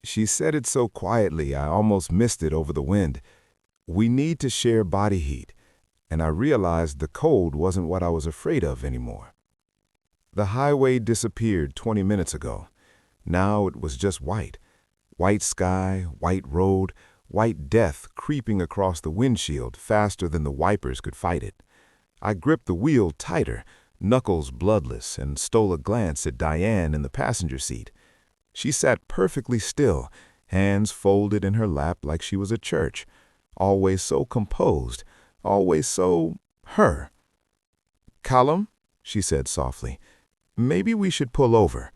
She said it so quietly I almost missed it over the wind. We need to share body heat, and I realized the cold wasn't what I was afraid of anymore. The highway disappeared 20 minutes ago. Now it was just white. White sky, white road, white death creeping across the windshield faster than the wipers could fight it. I gripped the wheel tighter, knuckles bloodless, and stole a glance at Diane in the passenger seat. She sat perfectly still, hands folded in her lap like she was at church, always so composed, always so her. "Callum," she said softly, "maybe we should pull over."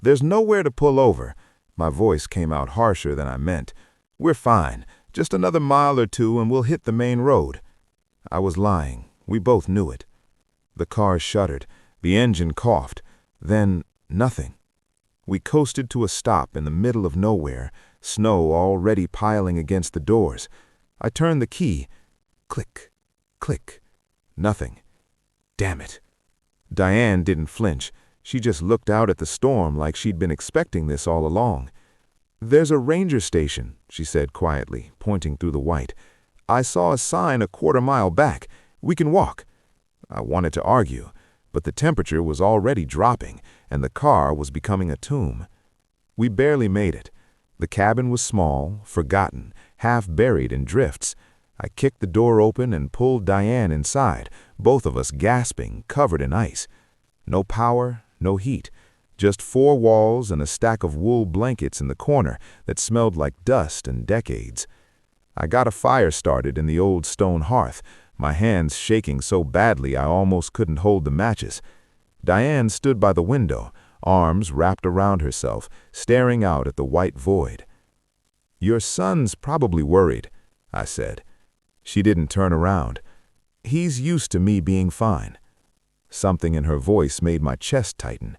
"There's nowhere to pull over." My voice came out harsher than I meant. "We're fine. Just another mile or two and we'll hit the main road." I was lying. We both knew it. The car shuddered. The engine coughed. Then nothing. We coasted to a stop in the middle of nowhere, snow already piling against the doors. I turned the key. Click, click. Nothing. Damn it. Diane didn't flinch. She just looked out at the storm like she'd been expecting this all along. "There's a ranger station," she said quietly, pointing through the white. "I saw a sign a quarter-mile back. We can walk." I wanted to argue, but the temperature was already dropping, and the car was becoming a tomb. We barely made it. The cabin was small, forgotten, half buried in drifts. I kicked the door open and pulled Diane inside, both of us gasping, covered in ice. No power, no heat, just four walls and a stack of wool blankets in the corner that smelled like dust and decades. I got a fire started in the old stone hearth, my hands shaking so badly I almost couldn't hold the matches. Diane stood by the window, arms wrapped around herself, staring out at the white void. "Your son's probably worried," I said. She didn't turn around. "He's used to me being fine." Something in her voice made my chest tighten.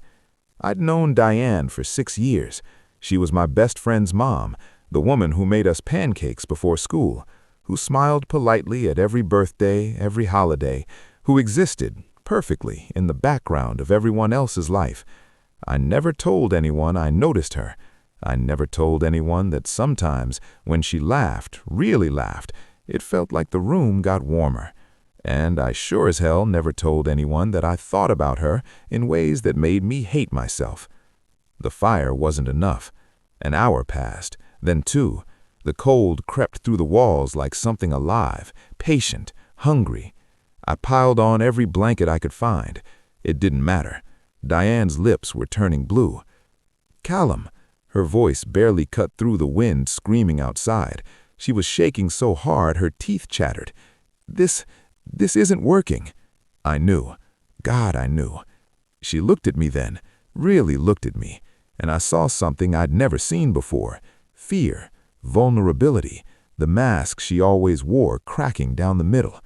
I'd known Diane for 6 years. She was my best friend's mom, the woman who made us pancakes before school, who smiled politely at every birthday, every holiday, who existed perfectly in the background of everyone else's life. I never told anyone I noticed her. I never told anyone that sometimes when she laughed, really laughed, it felt like the room got warmer. And I sure as hell never told anyone that I thought about her in ways that made me hate myself. The fire wasn't enough. An hour passed, then 2. The cold crept through the walls like something alive, patient, hungry. I piled on every blanket I could find. It didn't matter. Diane's lips were turning blue. "Callum," her voice barely cut through the wind screaming outside. She was shaking so hard her teeth chattered. This isn't working." I knew. God, I knew. She looked at me then, really looked at me, and I saw something I'd never seen before. Fear, vulnerability, the mask she always wore cracking down the middle.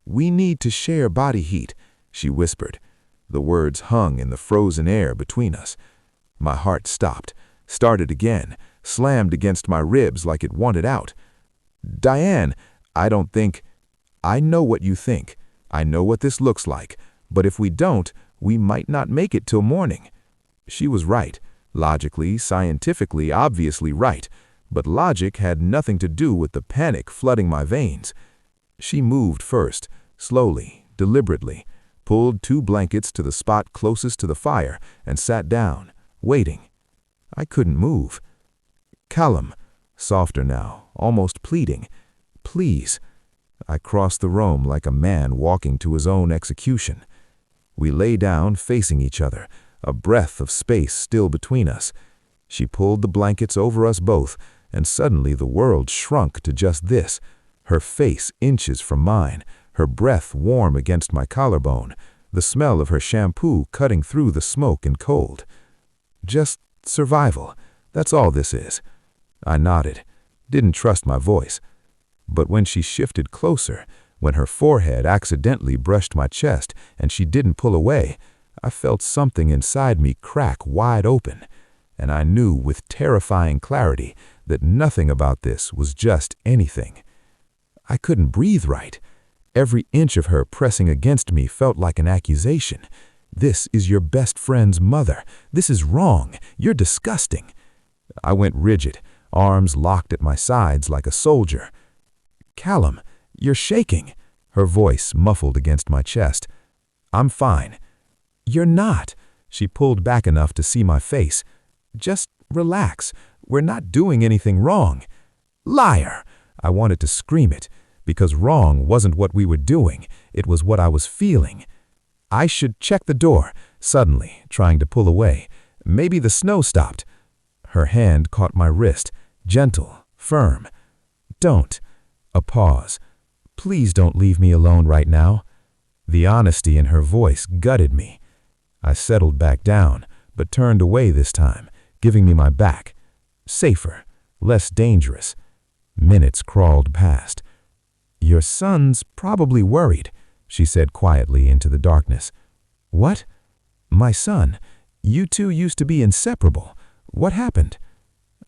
"We need to share body heat," she whispered. The words hung in the frozen air between us. My heart stopped, started again, slammed against my ribs like it wanted out. "Diane, I don't think—" "I know what you think. I know what this looks like. But if we don't, we might not make it till morning." She was right. Logically, scientifically, obviously right. But logic had nothing to do with the panic flooding my veins. She moved first, slowly, deliberately, pulled 2 blankets to the spot closest to the fire, and sat down, waiting. I couldn't move. "Callum," softer now, almost pleading, "please." I crossed the room like a man walking to his own execution. We lay down facing each other, a breath of space still between us. She pulled the blankets over us both, and suddenly the world shrunk to just this, her face inches from mine, her breath warm against my collarbone, the smell of her shampoo cutting through the smoke and cold. "Just survival, that's all this is." I nodded, didn't trust my voice. But when she shifted closer, when her forehead accidentally brushed my chest and she didn't pull away, I felt something inside me crack wide open, and I knew with terrifying clarity that nothing about this was just anything. I couldn't breathe right. Every inch of her pressing against me felt like an accusation. "This is your best friend's mother. This is wrong. You're disgusting." I went rigid, arms locked at my sides like a soldier. "Callum, you're shaking," her voice muffled against my chest. "I'm fine." "You're not." She pulled back enough to see my face. "Just relax. We're not doing anything wrong." "Liar!" I wanted to scream it, because wrong wasn't what we were doing, it was what I was feeling. "I should check the door," suddenly, trying to pull away. "Maybe the snow stopped." Her hand caught my wrist, gentle, firm. "Don't." A pause. "Please don't leave me alone right now." The honesty in her voice gutted me. I settled back down, but turned away this time, giving me my back. Safer, less dangerous. Minutes crawled past. "Your son's probably worried," she said quietly into the darkness. "What?" "My son. You two used to be inseparable. What happened?"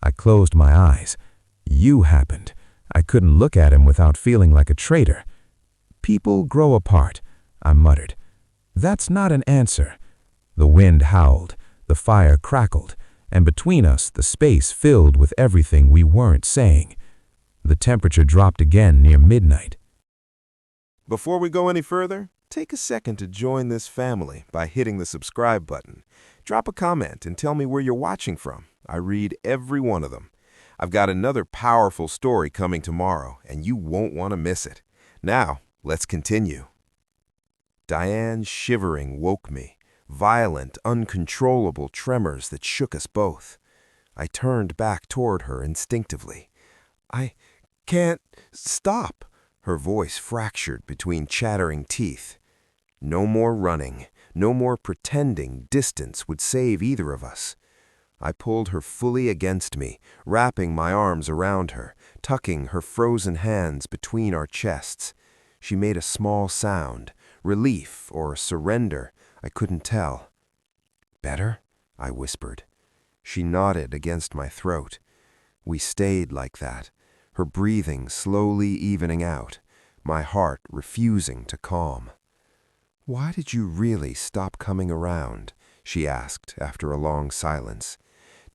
I closed my eyes. You happened. I couldn't look at him without feeling like a traitor. "People grow apart," I muttered. "That's not an answer." The wind howled, the fire crackled, and between us the space filled with everything we weren't saying. The temperature dropped again near midnight. Before we go any further, take a second to join this family by hitting the subscribe button. Drop a comment and tell me where you're watching from. I read every one of them. I've got another powerful story coming tomorrow, and you won't want to miss it. Now, let's continue. Diane shivering woke me, violent, uncontrollable tremors that shook us both. I turned back toward her instinctively. "I can't stop," her voice fractured between chattering teeth. No more running, no more pretending distance would save either of us. I pulled her fully against me, wrapping my arms around her, tucking her frozen hands between our chests. She made a small sound, relief or surrender, I couldn't tell. "Better?" I whispered. She nodded against my throat. We stayed like that, her breathing slowly evening out, my heart refusing to calm. "Why did you really stop coming around?" she asked after a long silence.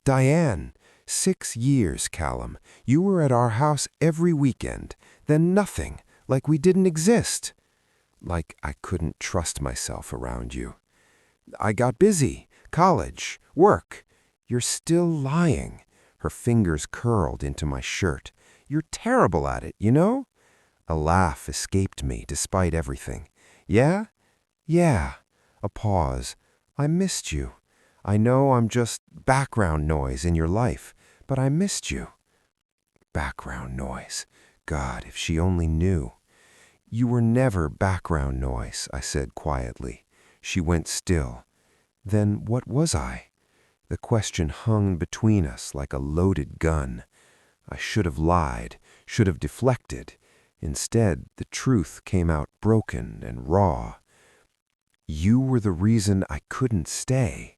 "Diane, 6 years, Callum. You were at our house every weekend, then nothing, like we didn't exist. Like I couldn't trust myself around you. I got busy, college, work. You're still lying." Her fingers curled into my shirt. "You're terrible at it, you know?" A laugh escaped me despite everything. "Yeah? Yeah." A pause. "I missed you. I know I'm just background noise in your life, but I missed you." Background noise. God, if she only knew. "You were never background noise," I said quietly. She went still. Then what was I? The question hung between us like a loaded gun. I should have lied, should have deflected. Instead, the truth came out broken and raw. "You were the reason I couldn't stay."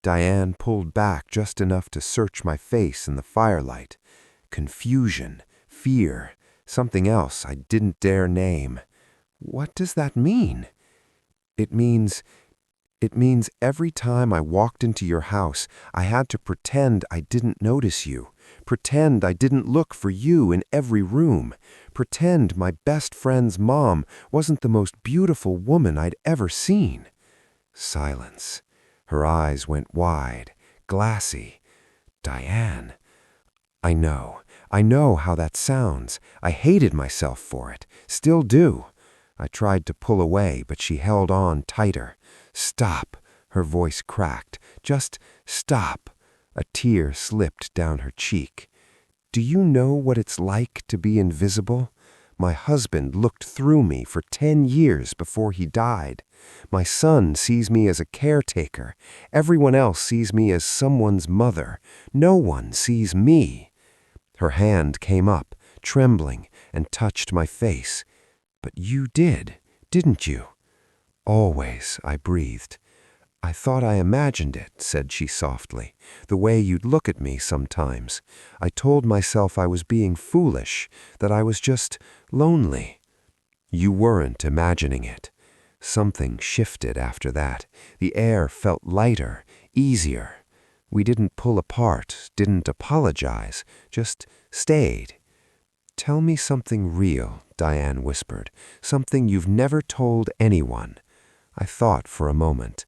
Diane pulled back just enough to search my face in the firelight. Confusion, fear, something else I didn't dare name. "What does that mean?" It means every time I walked into your house, I had to pretend I didn't notice you, pretend I didn't look for you in every room, pretend my best friend's mom wasn't the most beautiful woman I'd ever seen." Silence. Her eyes went wide, glassy. "Diane." I know how that sounds. I hated myself for it, still do. I tried to pull away, but she held on tighter. "Stop." Her voice cracked. "Just stop." A tear slipped down her cheek. "Do you know what it's like to be invisible? My husband looked through me for 10 years before he died. My son sees me as a caretaker. Everyone else sees me as someone's mother. No one sees me." Her hand came up, trembling, and touched my face. "But you didn't you?" "Always," I breathed. "I thought I imagined it," said she softly, "the way you'd look at me sometimes. I told myself I was being foolish, that I was just lonely." You weren't imagining it. Something shifted after that. The air felt lighter, easier. We didn't pull apart, didn't apologize, just stayed. "Tell me something real," Diane whispered, "something you've never told anyone." I thought for a moment.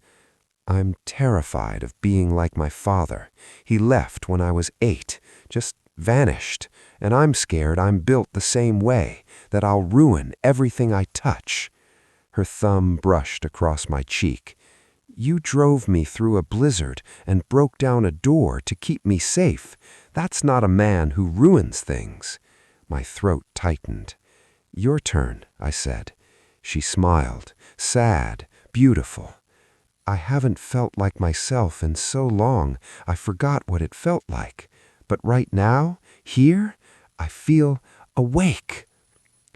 "I'm terrified of being like my father. He left when I was 8, just vanished, and I'm scared I'm built the same way, that I'll ruin everything I touch." Her thumb brushed across my cheek. "You drove me through a blizzard and broke down a door to keep me safe. That's not a man who ruins things." My throat tightened. "Your turn," I said. She smiled, sad, beautiful. "I haven't felt like myself in so long, I forgot what it felt like. But right now, here, I feel awake."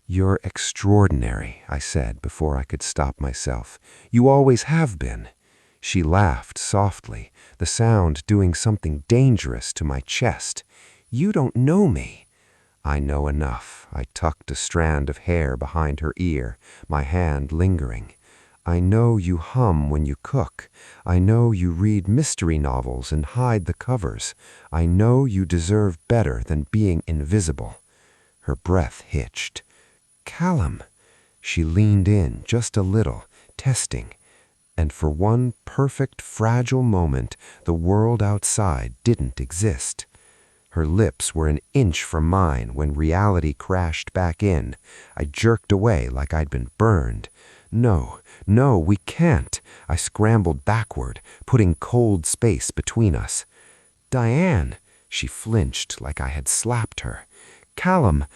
"You're extraordinary," I said before I could stop myself. "You always have been." She laughed softly, the sound doing something dangerous to my chest. "You don't know me." "I know enough." I tucked a strand of hair behind her ear, my hand lingering. "I know you hum when you cook. I know you read mystery novels and hide the covers. I know you deserve better than being invisible." Her breath hitched. "Callum." She leaned in just a little, testing. And for one perfect, fragile moment, the world outside didn't exist. Her lips were an inch from mine when reality crashed back in. I jerked away like I'd been burned. "No, no, we can't." I scrambled backward, putting cold space between us. "Diane," she flinched like I had slapped her. "Callum,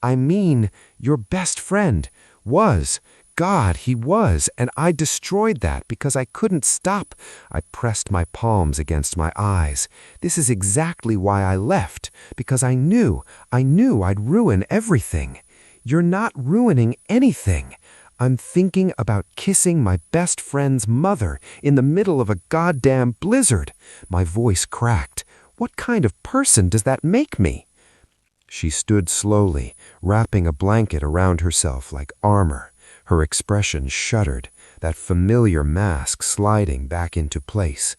I mean, your best friend, was. God, he was, and I destroyed that because I couldn't stop." I pressed my palms against my eyes. "This is exactly why I left, because I knew I'd ruin everything." "You're not ruining anything. I'm thinking about kissing my best friend's mother in the middle of a goddamn blizzard." My voice cracked. "What kind of person does that make me?" She stood slowly, wrapping a blanket around herself like armor. Her expression shuddered, that familiar mask sliding back into place.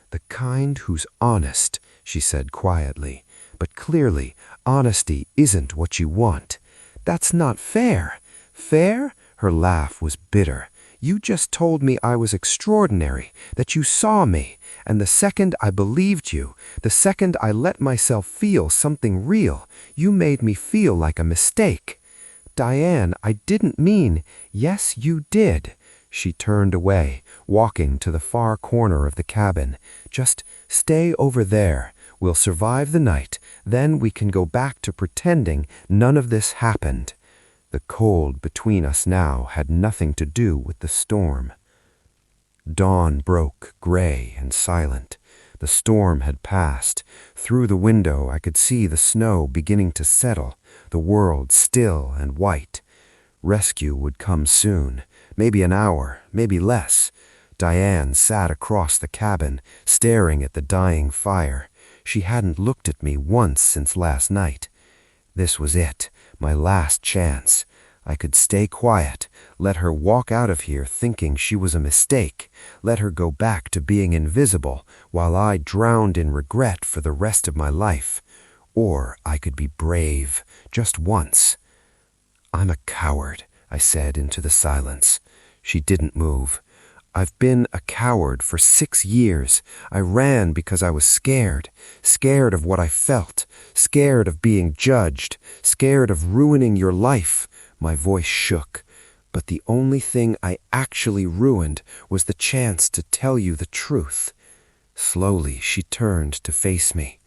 "The kind who's honest," she said quietly. "But clearly, honesty isn't what you want." "That's not fair." "Fair?" Her laugh was bitter. "You just told me I was extraordinary, that you saw me, and the second I believed you, the second I let myself feel something real, you made me feel like a mistake." "Diane, I didn't mean—" "Yes, you did." She turned away, walking to the far corner of the cabin. "Just stay over there. We'll survive the night. Then we can go back to pretending none of this happened." The cold between us now had nothing to do with the storm. Dawn broke, gray and silent. The storm had passed. Through the window I could see the snow beginning to settle, the world still and white. Rescue would come soon, maybe an hour, maybe less. Diane sat across the cabin, staring at the dying fire. She hadn't looked at me once since last night. This was it, my last chance. I could stay quiet, let her walk out of here thinking she was a mistake, let her go back to being invisible while I drowned in regret for the rest of my life. Or I could be brave, just once. "I'm a coward," I said into the silence. She didn't move. "I've been a coward for 6 years. I ran because I was scared, scared of what I felt, scared of being judged, scared of ruining your life." My voice shook. "But the only thing I actually ruined was the chance to tell you the truth." Slowly, she turned to face me.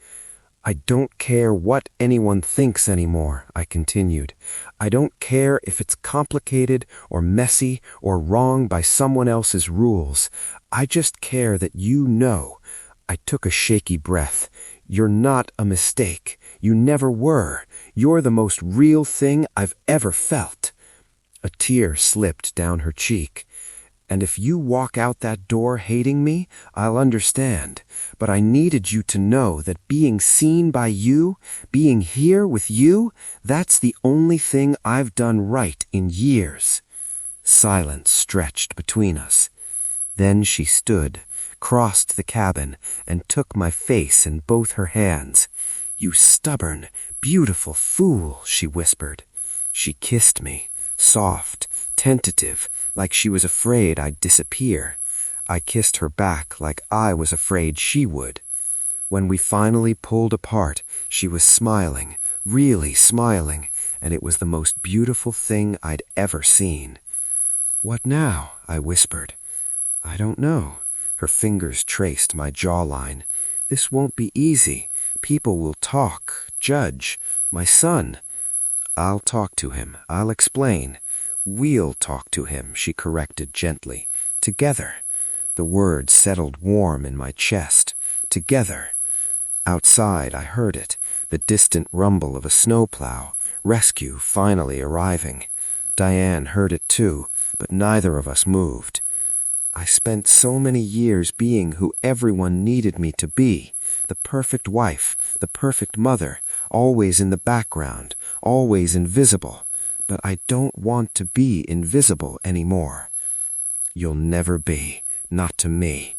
"I don't care what anyone thinks anymore," I continued. "I don't care if it's complicated or messy or wrong by someone else's rules. I just care that you know." I took a shaky breath. "You're not a mistake. You never were. You're the most real thing I've ever felt." A tear slipped down her cheek. "And if you walk out that door hating me, I'll understand. But I needed you to know that being seen by you, being here with you, that's the only thing I've done right in years." Silence stretched between us. Then she stood, crossed the cabin, and took my face in both her hands. "You stubborn, beautiful fool," she whispered. She kissed me, soft, tentative, like she was afraid I'd disappear. I kissed her back like I was afraid she would. When we finally pulled apart, she was smiling, really smiling, and it was the most beautiful thing I'd ever seen. "What now?" I whispered. "I don't know." Her fingers traced my jawline. "This won't be easy. People will talk, judge. My son." "I'll talk to him. I'll explain." "We'll talk to him," she corrected gently. "Together." The word settled warm in my chest. Together. Outside, I heard it, the distant rumble of a snowplow, rescue finally arriving. Diane heard it too, but neither of us moved. I spent so many years being who everyone needed me to be, the perfect wife, the perfect mother, always in the background, always invisible. But I don't want to be invisible anymore. "You'll never be, not to me."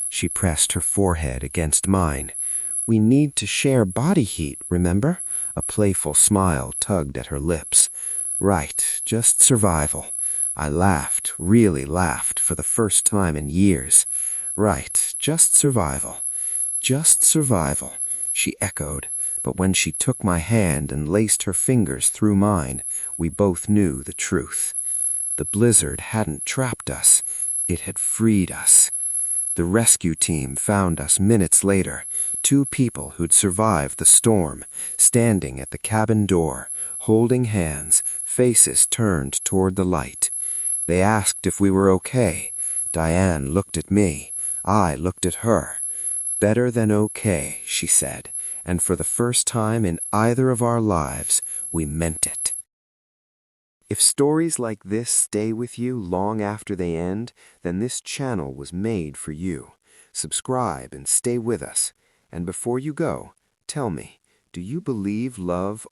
She pressed her forehead against mine. "We need to share body heat, remember?" A playful smile tugged at her lips. "Right, just survival." I laughed, really laughed, for the first time in years. "Right, just survival." "Just survival," she echoed, but when she took my hand and laced her fingers through mine, we both knew the truth. The blizzard hadn't trapped us, it had freed us. The rescue team found us minutes later, 2 people who'd survived the storm, standing at the cabin door, holding hands, faces turned toward the light. They asked if we were okay. Diane looked at me. I looked at her. "Better than okay," she said, and for the first time in either of our lives, we meant it. If stories like this stay with you long after they end, then this channel was made for you. Subscribe and stay with us. And before you go, tell me, do you believe love